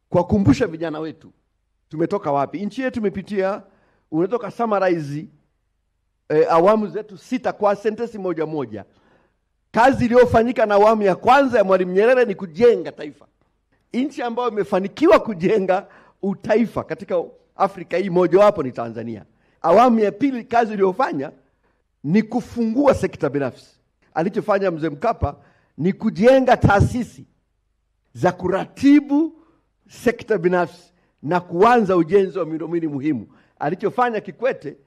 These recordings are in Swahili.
kuwakumbusha vijana wetu tumetoka wapi. Nchi yetu imepitia, unatoka summarize awamu zetu 6 kwa sentensi moja moja. Kazi iliyofanyika na awamu ya kwanza ya Mwalimu Nyerere ni kujenga taifa. Nchi ambayo imefanikiwa kujenga utaifa katika Afrika hii moja wapo ni Tanzania. Awamu ya pili kazi iliyofanya ni kufungua sekta binafsi. Alichofanya Mzee Mkapa ni kujenga taasisi za kuratibu sekta binafsi na kuanza ujenzi wa miundombinu muhimu. Alichofanya Kikwete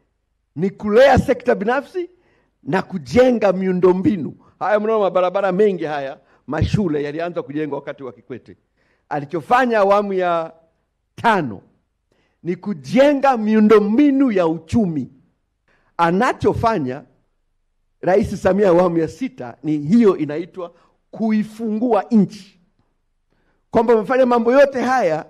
ni kulea sekta binafsi na kujenga miundombinu. Haya mnaona mabarabara mengi haya, mashule yalianza kujengwa wakati wa Kikwete. Alichofanya awamu ya 5 ni kujenga miundombinu ya uchumi. Anachofanya Rais Samia awamu ya 6 ni hiyo, inaitwa kuifungua nchi. Kwamba umefanya mambo yote haya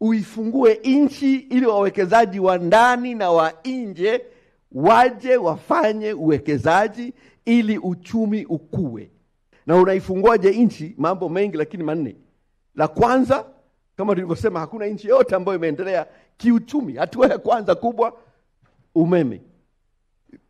uifungue nchi ili wawekezaji wa ndani na wa nje waje wafanye uwekezaji ili uchumi ukue. Na unaifunguaje nchi? Mambo mengi lakini 4. La kwanza, kama tulivyosema, hakuna nchi yote ambayo imeendelea kiuchumi. Hatua ya kwanza kubwa, umeme.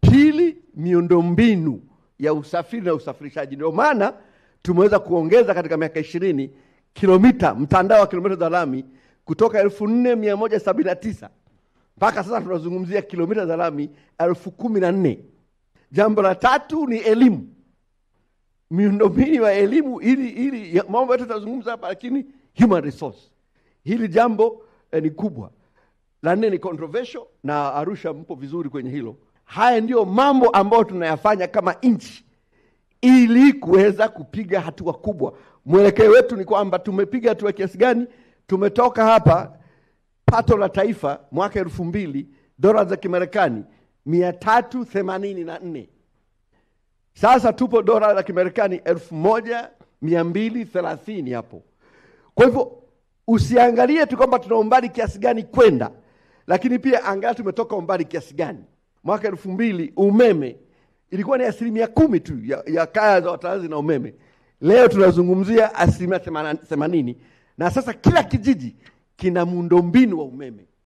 Pili, miundombinu ya usafiri na usafirishaji. Ndio maana tumeweza kuongeza katika miaka 20 kilomita, mtandao wa kilomita za lami kutoka 4179 mpaka sasa tunazungumzia kilomita za lami 1014. Jambo la 3 ni elimu. Miundombinu ya elimu, ili mambo yote tutazungumza hapa, lakini human resource. Hili jambo ni kubwa. La 4 ni controversial, na Arusha mpo vizuri kwenye hilo. Haya ndio mambo ambayo tunayafanya kama nchi ili kuweza kupiga hatua kubwa. Mwelekeo wetu ni kwamba tumepiga hatua kiasi gani? Tumetoka hapa pato la taifa mwaka 2000 dola za Kimarekani 384. Sasa tupo dola za Kimarekani 1230 hapo. Kwa hivyo usiangalie tu kwamba tuna umbali kiasi gani kwenda, lakini pia angalia tumetoka umbali kiasi gani. Mwaka 2000 umeme ilikuwa ni 10% tu ya kaya za Watanzania na umeme. Leo tunazungumzia 80%, na sasa kila kijiji kina miundombinu wa umeme.